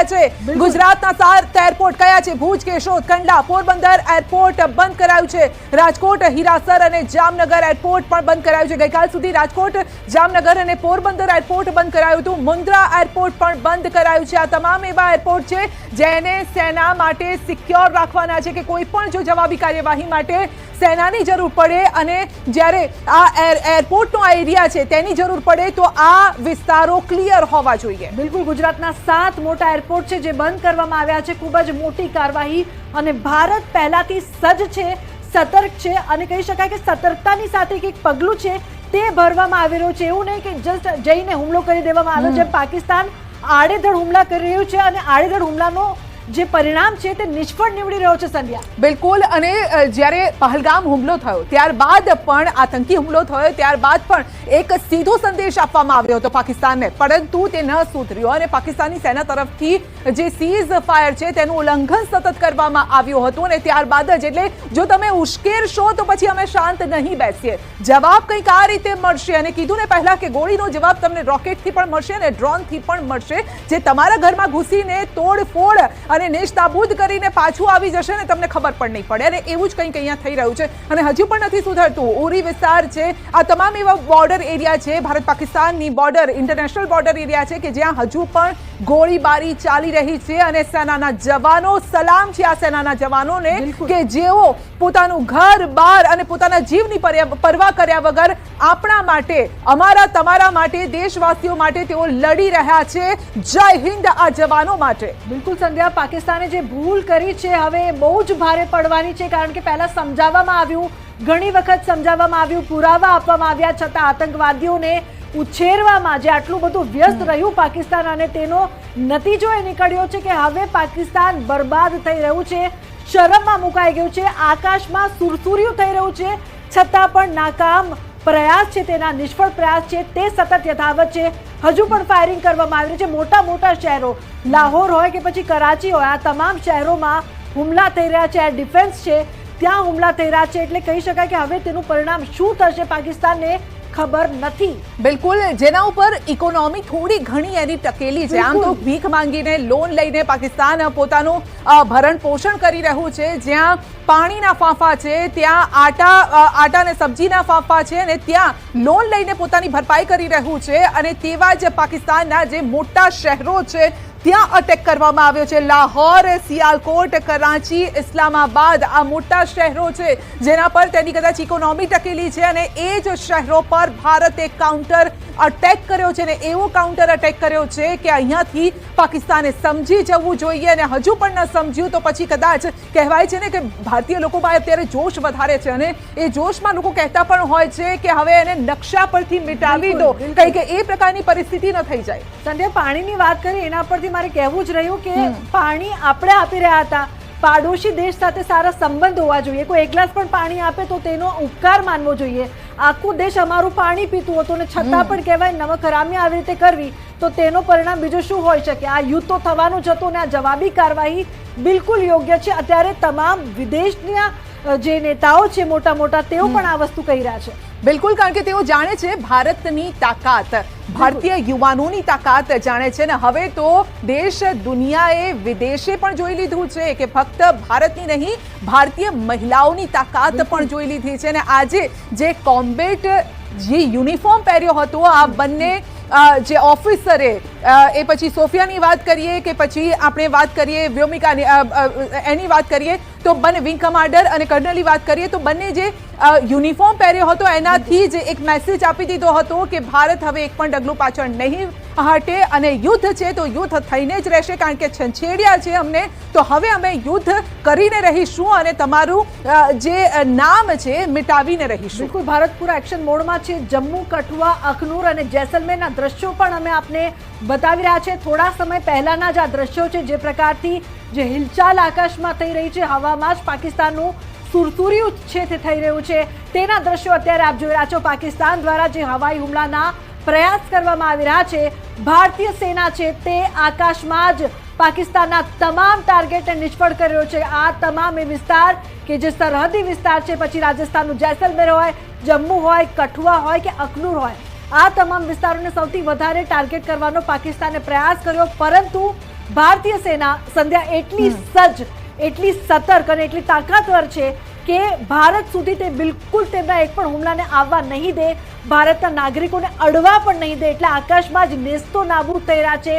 રહ્યા છે. ગુજરાતના 7 એરપોર્ટ કયા છે? ભુજ, કેશોદ, કંડલા, પોરબંદર એરપોર્ટ બંધ કરાયું છે. રાજકોટ, હીરાસર અને જામનગર એરપોર્ટ પણ બંધ કરાયું છે. ગઈકાલ સુધી રાજકોટ, જામનગર અને પોરબંદર એરપોર્ટ બંધ કરાયું હતું. મુન્દ્રા એરપોર્ટ પણ બંધ કરાયું છે. આ તમામ એવા એરપોર્ટ છે જેને સેના માટે સિક્યોર રાખવાના છે કે કોઈ પણ જો જવાબી કાર્યવાહી માટે સેનાની જરૂર પડે અને જ્યારે આ એરપોર્ટનો આ એરિયા છે તેની જરૂર પડે તો આ વિસ્તારો ક્લિયર હોવા જોઈએ. બિલકુલ, ગુજરાતના 7 મોટા એરપોર્ટ છે જે બંધ કરવામાં આવ્યા છે. ખૂબ જ મોટી કાર્યવાહી અને ભારત પહેલાથી સજ્જ છે, સતર્ક છે અને કહી શકાય કે સતર્કતાની સાથે એક પગલું છે તે ભરવામાં આવી રહ્યું છે. એવું નહીં કે જસ્ટ જઈને હુમલો કરી દેવામાં આવ્યો. જેમ પાકિસ્તાન આડેધડ હુમલા કરી રહ્યું છે અને આડેધડ હુમલાનો જે પરિણામ છે તે નિષ્ફળ નીવડી રહ્યો છે. સંધ્યા, બિલકુલ. અને જ્યારે પહેલગામ હુમલો થયો ત્યારબાદ પણ આતંકી હુમલો થયો ત્યારબાદ પણ એક સીધો સંદેશ આપવામાં આવ્યો હતો પાકિસ્તાનને, પરંતુ તે ન સુધર્યો અને પાકિસ્તાની સેના તરફથી જે સીઝ ફાયર છે તેનું ઉલ્લંઘન સતત કરવામાં આવ્યું હતું. અને ત્યારબાદ જ એટલે જો તમે ઉશ્કેરશો તો પછી અમે શાંત નહીં બેસીએ. જવાબ કંઈક આ રીતે મળશે અને કીધું ને પહેલા કે ગોળીનો જવાબ તમને રોકેટથી પણ મળશે અને ડ્રોનથી પણ મળશે, જે તમારા ઘરમાં ઘૂસીને તોડફોડ અને નેસ્તનાબૂદ કરીને પાછું આવી જશે ને તમને ખબર પણ નહીં પડે. અને એવું જ કંઈક અહીંયા થઈ રહ્યું છે અને હજુ પણ નથી સુધરતું. ઉરી વિસ્તાર છે, આ તમામ એવા બોર્ડર એરિયા છે, ભારત પાકિસ્તાનની બોર્ડર, ઇન્ટરનેશનલ બોર્ડર એરિયા છે કે જ્યાં હજુ પણ ગોળીબારી ચાલી રહી છે. અને સેનાના જવાનો, સલામ છે આ સેનાના જવાનોને કે જેઓ પોતાનું ઘર બાર અને પોતાના જીવની પરવા કર્યા વગર આપણા માટે, અમારા તમારા માટે, દેશવાસીઓ માટે તેઓ લડી રહ્યા છે. જય હિન્દ આ જવાનો માટે. બિલકુલ સંધ્યા, પાકિસ્તાને જે ભૂલ કરી છે હવે બહુ જ ભારે પડવાની છે. કારણ કે પહેલા સમજાવવામાં આવ્યું, ઘણી વખત સમજાવવામાં આવ્યું, પુરાવા આપવામાં આવ્યા, છતાં આતંકવાદીઓને ઉછેરવામાં જે આટલું બધું વ્યસ્ત રહ્યું પાકિસ્તાન અને તેનો નતીજો એ નીકળ્યો છે કે હવે પાકિસ્તાન બરબાદ થઈ રહ્યું છે, શરમમાં મુકાઈ ગયું છે, આકાશમાં સુરસુર્યું થઈ રહ્યું છે, છતાં પણ નાકામ પ્રયાસ છે, તેના નિષ્ફળ પ્રયાસ છે તે સતત યથાવત છે. હજુ પણ ફાયરિંગ કરવામાં આવી રહ્યું છે. મોટા મોટા શહેરો, લાહોર હોય કે પછી કરાચી હોય, આ તમામ શહેરોમાં હુમલા થઈ રહ્યા છે. એર ડિફેન્સ છે ત્યાં હુમલા થઈ રહ્યા છે. એટલે કહી શકાય કે હવે તેનું પરિણામ શું થશે પાકિસ્તાનને ખબર નથી. બિલકુલ, જેના ઉપર ઇકોનોમી થોડી ઘણી એની ટકેલી છે. આમ તો ભીખ માંગીને, લોન લઈને પાકિસ્તાન પોતાનું ભરણ પોષણ કરી રહ્યું છે. જ્યાં પાણીના ફાંફા છે, ત્યાં આટા અને સબ્જીના ફાંફા છે અને ત્યાં લોન લઈને પોતાની ભરપાઈ કરી રહ્યું છે. અને તેવા જ પાકિસ્તાનના જે મોટા શહેરો છે ત્યાં અટેક કરવામાં આવ્યો છે. લાહોર, સિયાલકોટ, કરાચી, ઇસ્લામાબાદ, આ મોટા શહેરો છે જેના પર તેની કદાચ ઇકોનોમી ટકેલી છે. અને એ જ શહેરો પર ભારતે કાઉન્ટર અટેક કર્યો છે ને એવો કાઉન્ટર અટેક કર્યો છે કે અહીંયાથી પાકિસ્તાને સમજી જવું જોઈએ. અને હજુ પણ ન સમજ્યું તો પછી કદાચ કહેવાય છે ને કે ભારતીય લોકોમાં અત્યારે જોશ વધારે છે અને એ જોશમાં લોકો કહેતા પણ હોય છે કે હવે એને નકશા પરથી મિટાવી દો, કંઈ કે એ પ્રકારની પરિસ્થિતિ ન થઈ જાય. સંધ્યા, પાણીની વાત કરી એના પરથી મારે કહેવું જ રહ્યું કે પાણી આપણે આપી રહ્યા હતા. પાડોશી દેશ સાથે સારા સંબંધ હોવા જોઈએ. કોઈ એક ગ્લાસ પણ પાણી આપે તો તેનો ઉપકાર માનવો જોઈએ. આખું દેશ અમારું પાણી પીતું હતું અને છતાં પણ કહેવાય નમક હરામી આવી રીતે કરવી તો તેનો પરિણામ બીજું શું હોઈ શકે? આ યુદ્ધ તો થવાનું જ હતું અને આ જવાબી કાર્યવાહી બિલકુલ યોગ્ય છે. અત્યારે તમામ વિદેશના જે નેતાઓ છે મોટા મોટા તેઓ પણ આ વસ્તુ કહી રહ્યા છે. બિલકુલ, કારણ કે તેઓ જાણે છે ભારતની તાકાત, ભારતીય યુવાનોની તાકાત જાણે છે. ને હવે તો દેશ દુનિયાએ વિદેશે પણ જોઈ લીધું છે કે ફક્ત ભારતની નહીં, ભારતીય મહિલાઓની તાકાત પણ જોઈ લીધી છે. અને આજે જે કોમ્બેટ જે યુનિફોર્મ પહેર્યો હતો આ બંને જે ઓફિસરે, એ પછી સોફિયાની વાત કરીએ કે પછી આપણે વાત કરીએ વ્યોમિકાની, એની વાત કરીએ તો બંને વિંગ કમાન્ડર અને કર્નલની વાત કરીએ તો બંને જે યુનિફોર્મ પહેર્યો હતો એનાથી જ એક મેસેજ આપી દીધો હતો કે ભારત હવે એક પણ ડગલું પાછળ નહીં હટે. અને યુદ્ધ છે તો યુદ્ધ થઈને જ રહેશે, કારણ કે છંછેડ્યા છે અમને તો હવે અમે યુદ્ધ કરીને રહીશું અને તમારું જે નામ છે મિટાવીને રહીશું. બિલકુલ, ભારત પૂરા એક્શન મોડમાં છે. જમ્મુ, કઠુઆ, અખનૂર અને જેસલમેરના દ્રશ્યો પણ અમે આપને બતાવી રહ્યા છે. થોડા સમય પહેલાના જ આ દ્રશ્યો છે જે પ્રકારથી જે હિલચાલ આકાશમાં થઈ રહી છે, હવામાં જ પાકિસ્તાનનું સુરસુર્યું છે તે થઈ રહ્યું છે તેના દ્રશ્યો અત્યારે આપ જોઈ રહ્યા છો. પાકિસ્તાન દ્વારા જે હવાઈ હુમલાના પ્રયાસ કરવામાં આવી રહ્યા છે, ભારતીય સેના છે તે આકાશમાં જ પાકિસ્તાનના તમામ ટાર્ગેટને નિષ્ફળ કર્યો છે. આ તમામ એ વિસ્તાર કે જે સરહદી વિસ્તાર છે, પછી રાજસ્થાનનું જેસલમેર હોય, જમ્મુ હોય, કઠુઆ હોય કે અખનૂર હોય, આ તમામ વિસ્તારોને સૌથી વધારે ટાર્ગેટ કરવાનો પાકિસ્તાને પ્રયાસ કર્યો. પરંતુ ભારતીય સેના સંધ્યા એટલી સજ્જ, એટલી સતર્ક અને એટલી તાકાતવર છે કે ભારત સુધી તે બિલકુલ તેમના એક પણ હુમલાને આવવા નહીં દે, ભારતના નાગરિકોને અડવા પણ નહીં દે. એટલે આકાશમાં જ નેસ્તો નાબૂદ થઈ રહ્યા છે